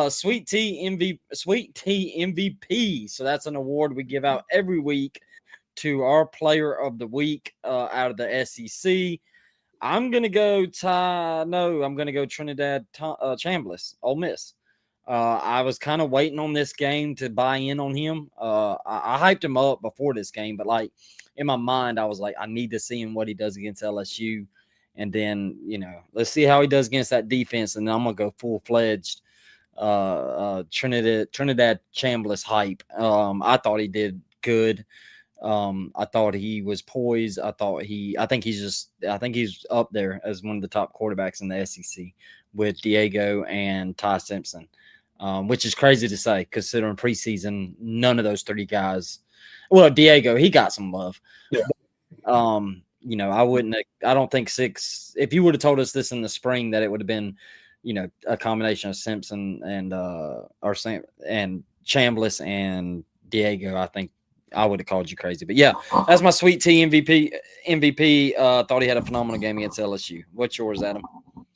Sweet Tea MVP. So that's an award we give out every week to our player of the week out of the SEC. I'm going to go Trinidad Chambliss, Ole Miss. I was kind of waiting on this game to buy in on him. I hyped him up before this game, but like in my mind, I was like, I need to see him what he does against LSU. And then, let's see how he does against that defense. And then I'm going to go full-fledged Trinidad Chambliss hype. I thought he did good. I thought he was poised. I think he's up there as one of the top quarterbacks in the SEC with Diego and Ty Simpson, which is crazy to say considering preseason, none of those 3 guys. Well, Diego, he got some love. Yeah. I don't think 6. If you would have told us this in the spring, that it would have been, a combination of Simpson and Chambliss and Diego, I think I would have called you crazy. But yeah, that's my Sweet Tea MVP. Thought he had a phenomenal game against LSU. What's yours, Adam?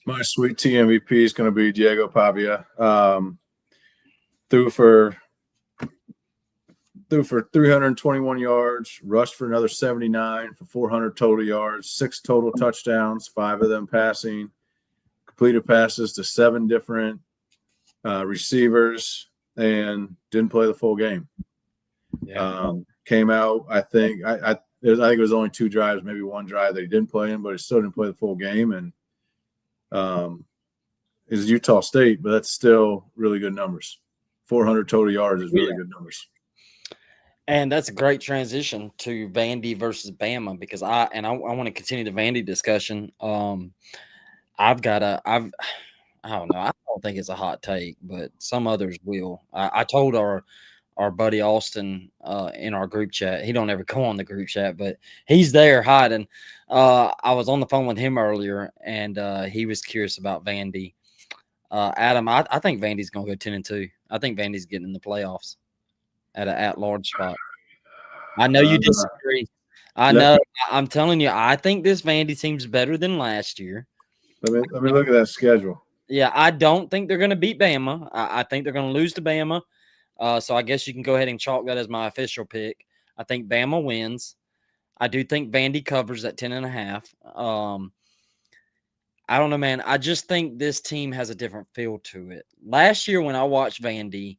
My Sweet Tea MVP is going to be Diego Pavia. Threw for 321 yards, rushed for another 79 for 400 total yards, 6 total touchdowns, 5 of them passing, completed passes to 7 different receivers, and didn't play the full game. Yeah. Came out, I think it was only 2 drives, maybe 1 drive that he didn't play in, but he still didn't play the full game. And is Utah State, but that's still really good numbers. 400 total yards is really good numbers. And that's a great transition to Vandy versus Bama because I want to continue the Vandy discussion. I don't know. I don't think it's a hot take, but some others will. I told our buddy Austin in our group chat. He don't ever go on the group chat, but he's there hiding. I was on the phone with him earlier, and he was curious about Vandy. Adam, I think Vandy's gonna go 10-2. I think Vandy's getting in the playoffs at an at-large spot. I know you disagree. I know. I'm telling you, I think this Vandy team's better than last year. Let me look at that schedule. Yeah, I don't think they're going to beat Bama. I think they're going to lose to Bama. So I guess you can go ahead and chalk that as my official pick. I think Bama wins. I do think Vandy covers at 10.5. I don't know, man. I just think this team has a different feel to it. Last year when I watched Vandy,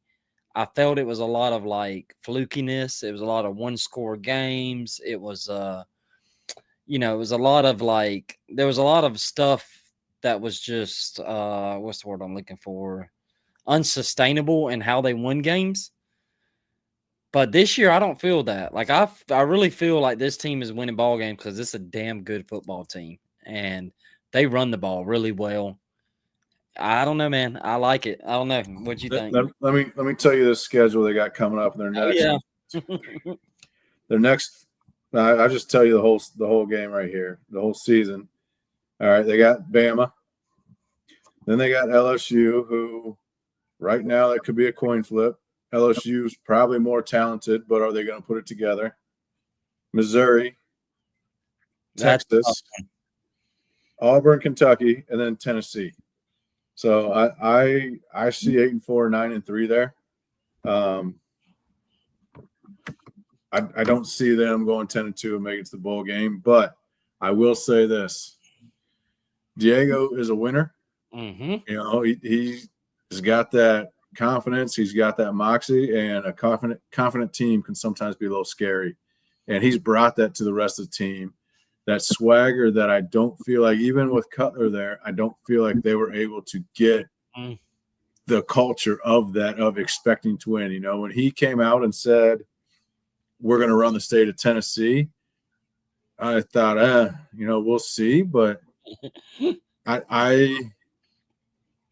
I felt it was a lot of like flukiness. It was a lot of one-score games. It was it was a lot of like there was a lot of stuff that was just what's the word I'm looking for? Unsustainable in how they won games. But this year I don't feel that. Like I really feel like this team is winning ball games because it's a damn good football team and they run the ball really well. I don't know, man. I like it. I don't know. What you think? Let me tell you the schedule they got coming up in their next. Yeah. Their next. I'll just tell you the whole game right here, the whole season. All right, they got Bama. Then they got LSU, who right now that could be a coin flip. LSU's probably more talented, but are they going to put it together? Missouri, Texas, Auburn, Kentucky, and then Tennessee. So I see 8-4, 9-3 there. I don't see them going 10-2 and making it to the bowl game, but I will say this: Diego is a winner. Mm-hmm. You know, he's got that confidence, he's got that moxie, and a confident team can sometimes be a little scary. And he's brought that to the rest of the team. That swagger that I don't feel like, even with Cutler there, I don't feel like they were able to get the culture of that, of expecting to win. You know, when he came out and said, we're going to run the state of Tennessee, I thought, we'll see. But I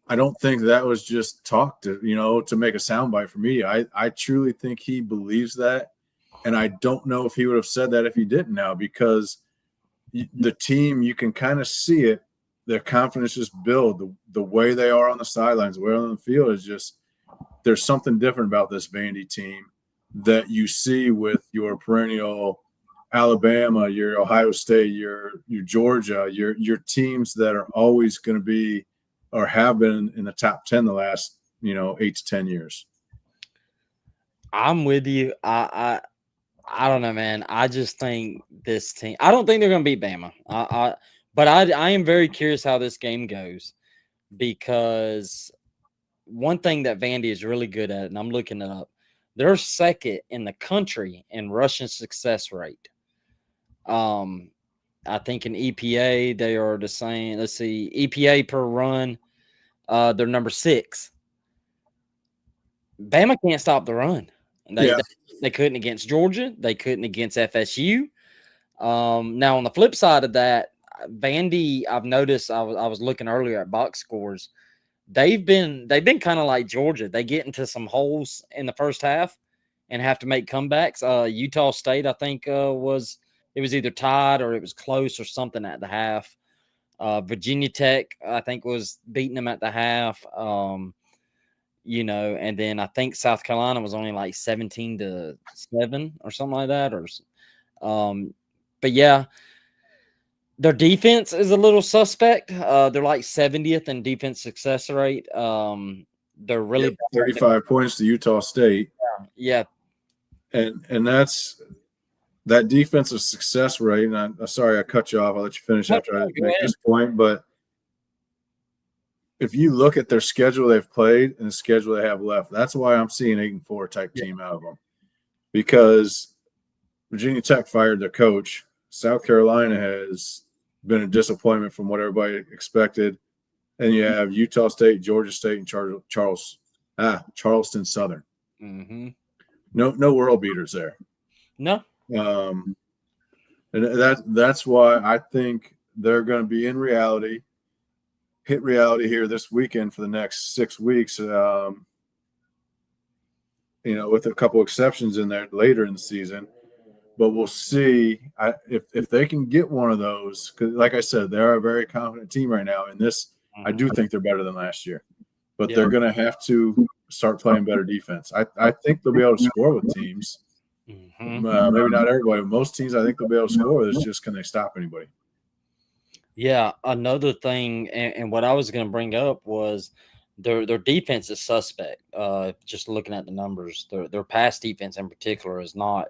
don't think that was just talk to make a soundbite for me. I truly think he believes that. And I don't know if he would have said that if he didn't now, because the team, you can kind of see it. Their confidence just build. The way they are on the sidelines, the way on the field is just, there's something different about this Vandy team that you see with your perennial Alabama, your Ohio State, your Georgia, your teams that are always going to be or have been in the top 10 the last 8 to 10 years. I'm with you. I don't know, man. I just think this team. I don't think they're going to beat Bama. But I am very curious how this game goes, because one thing that Vandy is really good at, and I'm looking it up, they're second in the country in rushing success rate. I think in EPA they are the same. Let's see, EPA per run, they're number 6. Bama can't stop the run. They couldn't against Georgia. They couldn't against FSU. Now on the flip side of that, Vandy, I've noticed. I was looking earlier at box scores. They've been kind of like Georgia. They get into some holes in the first half and have to make comebacks. Utah State, I think, was either tied or it was close or something at the half. Virginia Tech, I think, was beating them at the half. And then I think South Carolina was only like 17-7 or something like that. But yeah, their defense is a little suspect. They're like 70th in defense success rate. They're really 35 points to Utah State. Yeah. And that's that defensive success rate. And I'm sorry I cut you off. I'll let you finish after I make this point. But if you look at their schedule they've played and the schedule they have left, that's why I'm seeing 8-4 type team out of them. Because Virginia Tech fired their coach. South Carolina has been a disappointment from what everybody expected. And you have Utah State, Georgia State, and Charleston Southern. Mm-hmm. No world beaters there. No. And that's why I think they're going to be in reality, hit reality here this weekend for the next 6 weeks. With a couple exceptions in there later in the season. But we'll see if they can get one of those. Because, like I said, they're a very confident team right now. And this, I do think they're better than last year. But they're going to have to start playing better defense. I think they'll be able to score with teams. Maybe not everybody. Most teams, I think they'll be able to score. It's just, can they stop anybody? Yeah, another thing, and what I was going to bring up was their defense is suspect. Just looking at the numbers, their pass defense in particular is not,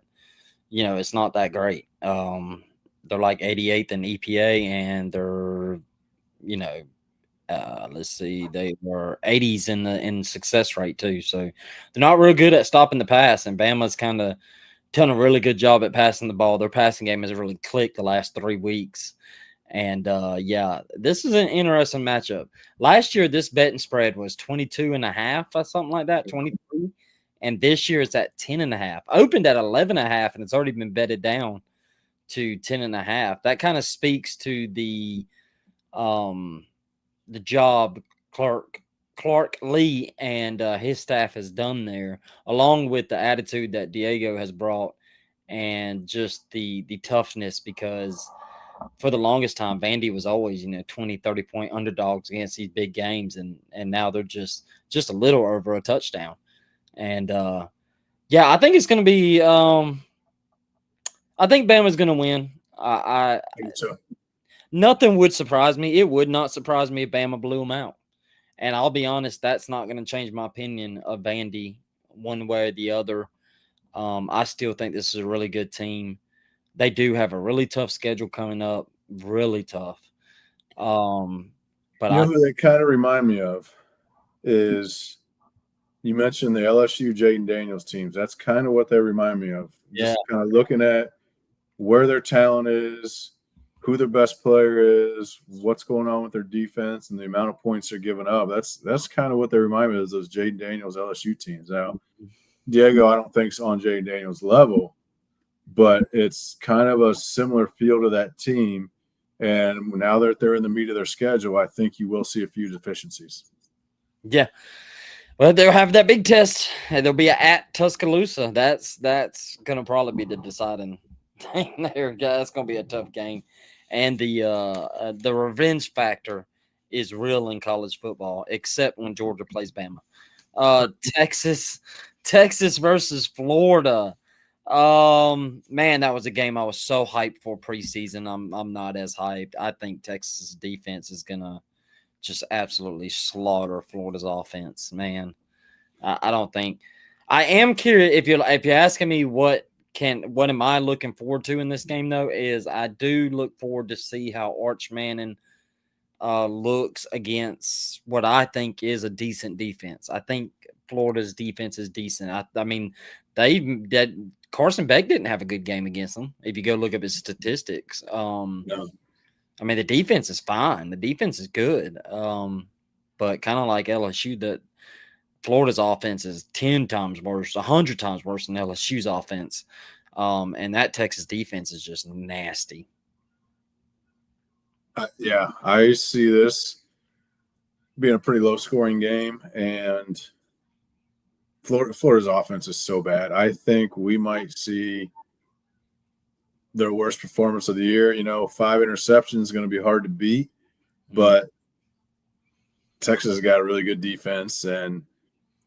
it's not that great. They're like 88th in EPA, and they're, let's see, they were 80s in success rate too. So they're not real good at stopping the pass, and Bama's kind of done a really good job at passing the ball. Their passing game has really clicked the last 3 weeks. And this is an interesting matchup. Last year, this betting spread was 22.5 or something like that, 23. And this year it's at 10.5. Opened at 11.5, and it's already been betted down to 10.5. That kind of speaks to the job Clark Lee and his staff has done there, along with the attitude that Diego has brought and just the toughness, because for the longest time, Vandy was always, 20, 30-point underdogs against these big games. And now they're just a little over a touchdown. And, I think it's going to be I think Bama's going to win. I think so. Nothing would surprise me. It would not surprise me if Bama blew them out. And I'll be honest, that's not going to change my opinion of Vandy one way or the other. I still think this is a really good team. They do have a really tough schedule coming up, really tough. But who they kind of remind me of is, you mentioned the LSU Jaden Daniels teams. That's kind of what they remind me of. Just kind of looking at where their talent is, who their best player is, what's going on with their defense, and the amount of points they're giving up. That's kind of what they remind me of, those Jaden Daniels LSU teams. Now, Diego, I don't think is on Jaden Daniels' level, but it's kind of a similar feel to that team. And now that they're in the meat of their schedule, I think you will see a few deficiencies. Yeah. Well, they'll have that big test. They'll be at Tuscaloosa. That's going to probably be the deciding thing there. That's going to be a tough game. And the revenge factor is real in college football, except when Georgia plays Bama. Texas versus Florida. Man, that was a game I was so hyped for preseason. I'm not as hyped. I think Texas defense is gonna just absolutely slaughter Florida's offense. Man, I don't think. I am curious if you're asking me what am I looking forward to in this game, though, is I do look forward to see how Arch Manning looks against what I think is a decent defense. I think Florida's defense is decent. I mean, Carson Beck didn't have a good game against them. If you go look up his statistics, No. I mean, the defense is fine. The defense is good. But kind of like LSU, that Florida's offense is 10 times worse, 100 times worse than LSU's offense. And that Texas defense is just nasty. I see this being a pretty low-scoring game, and Florida's offense is so bad. I think we might see their worst performance of the year. 5 interceptions is going to be hard to beat, but Texas has got a really good defense, and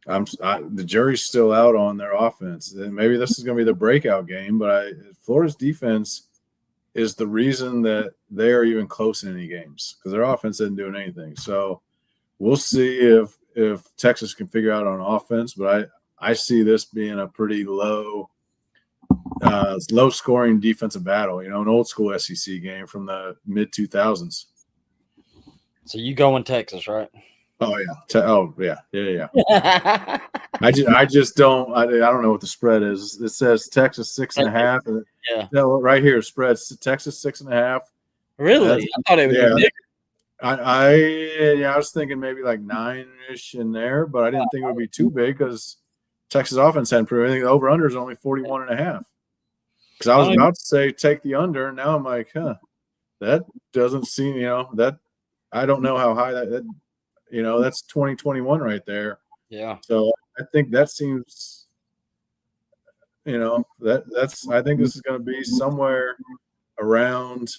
the jury's still out on their offense. And maybe this is going to be the breakout game, but Florida's defense is the reason that they are even close in any games, because their offense isn't doing anything. So we'll see if Texas can figure out on offense, but I see this being a pretty low-scoring defensive battle, an old school SEC game from the mid-2000s. So you going Texas, right? Oh, yeah. Yeah. I just don't – I don't know what the spread is. It says Texas 6.5. Yeah. Right here, spreads Texas 6.5. Really? I thought it would be bigger. I was thinking maybe like 9-ish in there, but I didn't think it would be too big because Texas offense hadn't proven anything. The over-under is only 41.5. Because I was about to say take the under, and now I'm like, that doesn't seem, that I don't know how high that that's 2021 right there. Yeah. So I think that seems, that's I think this is going to be somewhere around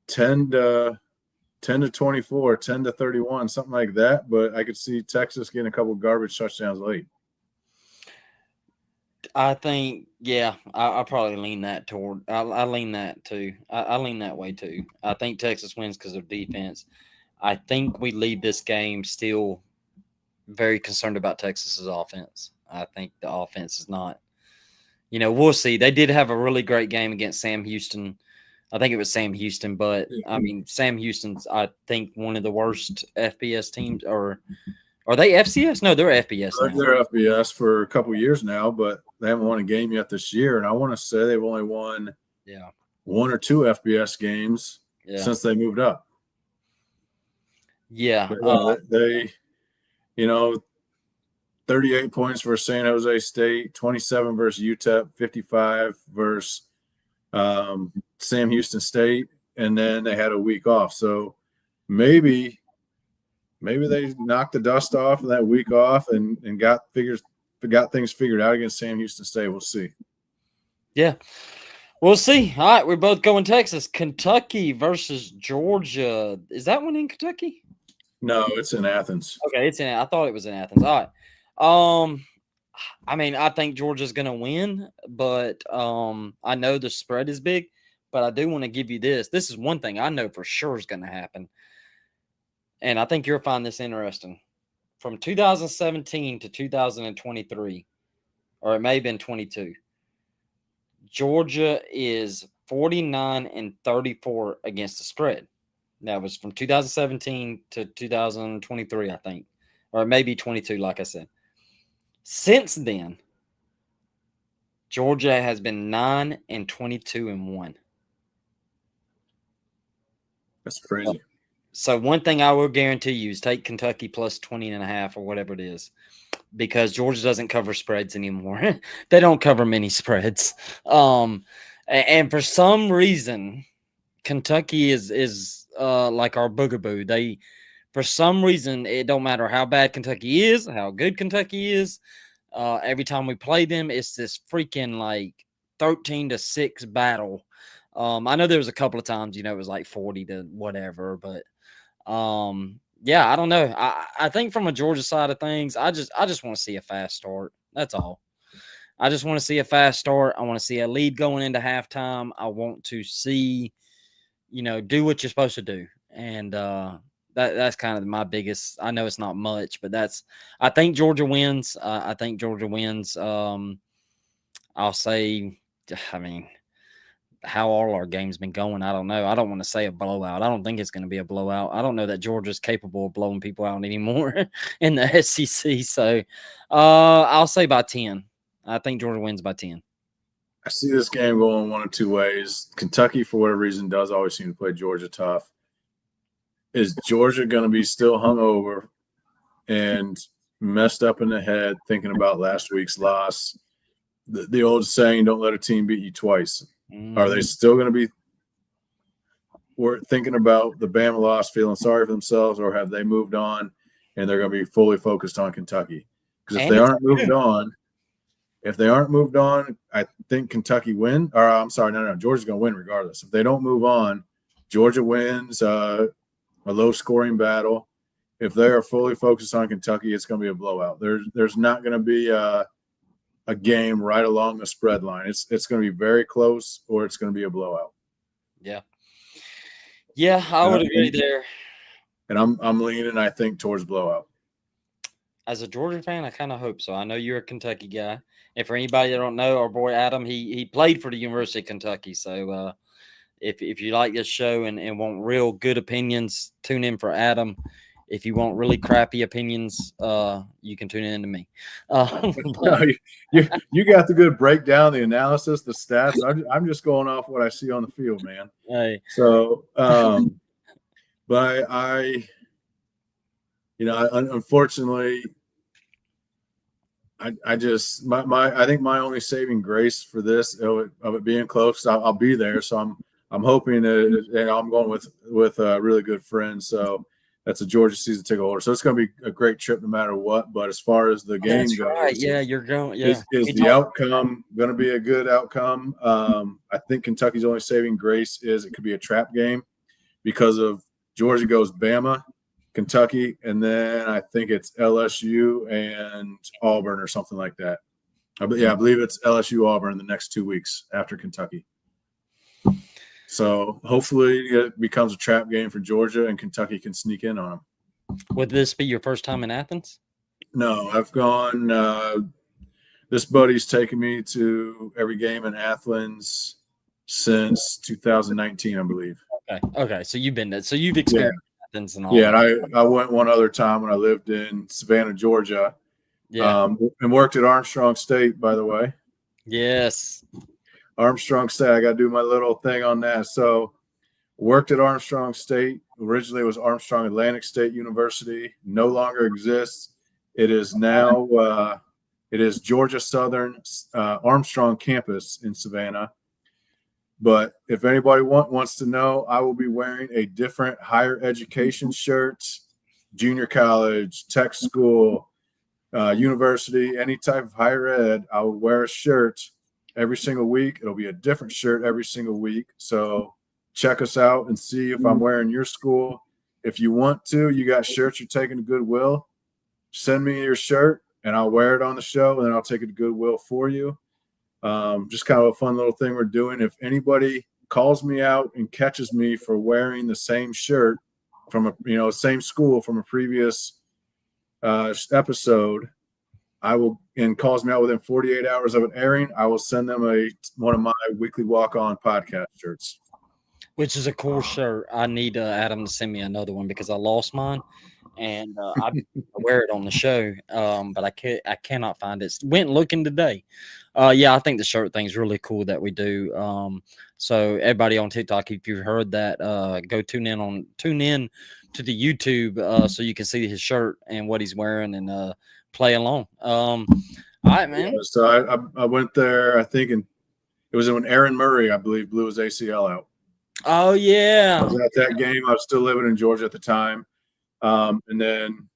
10 to 24, 10 to 31, something like that. But I could see Texas getting a couple garbage touchdowns late. I think, yeah, I probably lean that toward. I lean that too. I lean that way too. I think Texas wins because of defense. I think we leave this game still very concerned about Texas's offense. I think the offense is not. We'll see. They did have a really great game against Sam Houston. I think it was Sam Houston, but I mean, Sam Houston's, I think, one of the worst FBS teams. Or are they FCS? No, they're FBS now. They're FBS for a couple years now, but they haven't won a game yet this year. And I want to say they've only won one or two FBS games since they moved up. Yeah. They 38 points for San Jose State, 27 versus UTEP, 55 versus Sam Houston State, and then they had a week off. So maybe they knocked the dust off of that week off and got things figured out against Sam Houston State. We'll see. Yeah. We'll see. All right, we're both going Texas. Kentucky versus Georgia. Is that one in Kentucky? No, it's in Athens. Okay, I thought it was in Athens. All right. I mean, I think Georgia's going to win, but I know the spread is big, but I do want to give you this. This is one thing I know for sure is going to happen, and I think you'll find this interesting. From 2017 to 2023, or it may have been 22, Georgia is 49-34 against the spread. That was from 2017 to 2023, I think, or maybe 22, like I said. Since then, Georgia has been 9-22-1. That's crazy. So one thing I will guarantee you is take Kentucky plus 20.5 or whatever it is, because Georgia doesn't cover spreads anymore. They don't cover many spreads. And for some reason, Kentucky is like our boogaboo. For some reason, it don't matter how bad Kentucky is, how good Kentucky is. Every time we play them, it's this freaking like 13-6 battle. I know there was a couple of times, it was like 40 to whatever, but yeah, I don't know. I think from a Georgia side of things, I just want to see a fast start. That's all. I just want to see a fast start. I want to see a lead going into halftime. I want to see, do what you're supposed to do. And that's kind of my biggest. I know it's not much, but I think Georgia wins. I think Georgia wins. I'll say, I mean, how all our games been going, I don't know. I don't want to say a blowout. I don't think it's going to be a blowout. I don't know that Georgia's capable of blowing people out anymore in the SEC. So I'll say by 10. I think Georgia wins by 10. I see this game going one of two ways. Kentucky, for whatever reason, does always seem to play Georgia tough. Is Georgia going to be still hungover and messed up in the head thinking about last week's loss? The old saying, don't let a team beat you twice. Mm-hmm. Are they still going to be thinking about the Bama loss, feeling sorry for themselves, or have they moved on and they're going to be fully focused on Kentucky? Because if they aren't moved on, I think Kentucky win. Or I'm sorry, no, Georgia's going to win regardless. If they don't move on, Georgia wins a low-scoring battle. If they are fully focused on Kentucky, it's going to be a blowout. There's not going to be a game right along the spread line. It's going to be very close, or it's going to be a blowout. Yeah, I would agree there. And I'm leaning, I think, towards blowout. As a Georgia fan, I kind of hope so. I know you're a Kentucky guy. And for anybody that don't know, our boy Adam, he played for the University of Kentucky. So if you like this show and want real good opinions, tune in for Adam. If you want really crappy opinions, you can tune in to me. You got the good breakdown, the analysis, the stats. I'm just going off what I see on the field, man. Hey. So, but I unfortunately, I just I think my only saving grace for this of it being close, I'll be there. So I'm hoping that, and I'm going with a really good friend. So that's a Georgia season ticket holder. So it's going to be a great trip no matter what. But as far as the game That's goes, right. Yeah, you're going. Yeah, is the outcome going to be a good outcome? I think Kentucky's only saving grace is it could be a trap game because of Georgia goes Bama, Kentucky, and then I think it's LSU and Auburn or something like that. I believe it's LSU Auburn in the next 2 weeks after Kentucky. So hopefully it becomes a trap game for Georgia and Kentucky can sneak in on them. Would this be your first time in Athens? No, I've gone. This buddy's taken me to every game in Athens since 2019, I believe. Okay. So you've been there. So you've experienced Athens and all. Yeah, and I went one other time when I lived in Savannah, Georgia. Yeah. And worked at Armstrong State, by the way. Yes. Armstrong State. I got to do my little thing on that. So worked at Armstrong State. Originally it was Armstrong Atlantic State University. No longer exists. It is now it is Georgia Southern Armstrong campus in Savannah. But if anybody wants to know, I will be wearing a different higher education shirt, junior college, tech school, university, any type of higher ed. I will wear a shirt every single week. It'll be a different shirt every single week. So check us out and see if I'm wearing your school. If you want to, you got shirts you're taking to Goodwill, send me your shirt and I'll wear it on the show and then I'll take it to Goodwill for you. Just kind of a fun little thing we're doing. If anybody calls me out and catches me for wearing the same shirt from same school from a previous episode, and calls me out within 48 hours of it airing, I will send them one of my weekly walk-on podcast shirts. Which is a cool shirt. I need Adam to send me another one because I lost mine, and I wear it on the show, but I cannot find it. Went looking today. Yeah, I think the shirt thing's really cool that we do. So everybody on TikTok, if you've heard that, go tune in to the YouTube so you can see his shirt and what he's wearing and play along. All right, man. Yeah, so I went there, I think, and it was when Aaron Murray, I believe, blew his ACL out. Oh, yeah. I was at that game. I was still living in Georgia at the time. And then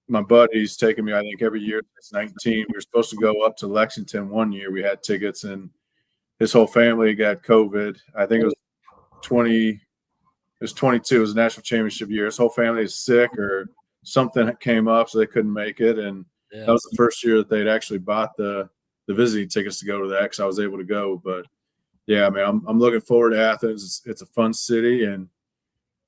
my buddy's taken me, I think, every year since 19. We were supposed to go up to Lexington one year. We had tickets, and his whole family got COVID. I think it was 22. It was a national championship year. His whole family is sick or something came up, so they couldn't make it. And that was the first year that they'd actually bought the visiting tickets to go to that because I was able to go. But, yeah, man, I'm looking forward to Athens. It's a fun city and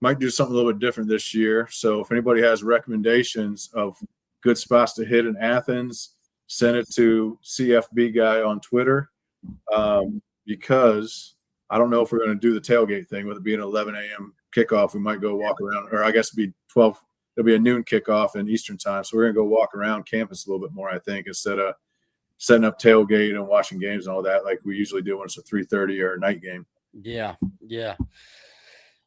might do something a little bit different this year. So if anybody has recommendations of good spots to hit in Athens, send it to CFB Guy on Twitter because I don't know if we're going to do the tailgate thing with it being an 11 a.m. kickoff. We might go walk around, or I guess it'd be 12. It'll be a noon kickoff in Eastern time. So we're going to go walk around campus a little bit more, I think, instead of setting up tailgate and watching games and all that like we usually do when it's a 3:30 or a night game. Yeah.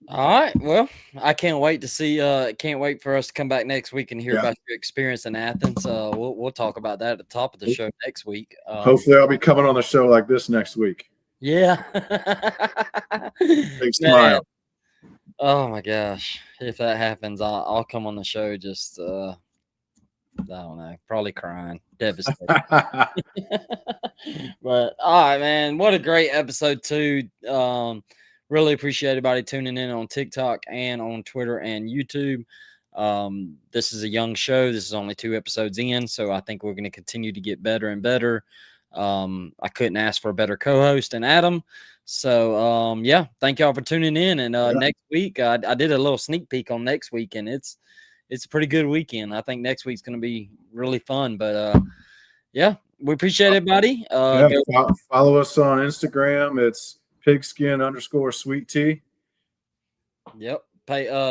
All right. Well, I can't wait to see. Can't wait for us to come back next week and hear about your experience in Athens. We'll talk about that at the top of the show next week. Hopefully, I'll be coming on the show like this next week. Yeah. Big smile. Oh my gosh! If that happens, I'll come on the show. Just I don't know, probably crying, devastated. But all right, man, what a great episode too. Really appreciate everybody tuning in on TikTok and on Twitter and YouTube. This is a young show. This is only 2 episodes in, so I think we're going to continue to get better and better. I couldn't ask for a better co-host than Adam. So, yeah, thank y'all for tuning in. And next week, I did a little sneak peek on next week, and it's a pretty good weekend. I think next week's going to be really fun. But, yeah, we appreciate everybody. Follow us on Instagram. It's Pigskin_sweet tea. Yep.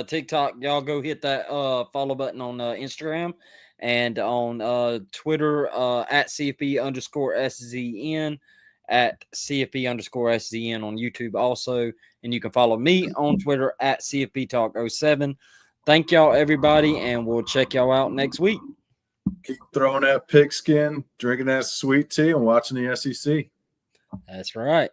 TikTok, y'all go hit that follow button on Instagram and on Twitter at CFP_SZN, at CFP_SZN on YouTube also. And you can follow me on Twitter at CFP Talk 07. Thank y'all, everybody, and we'll check y'all out next week. Keep throwing that pigskin, drinking that sweet tea, and watching the SEC. That's right.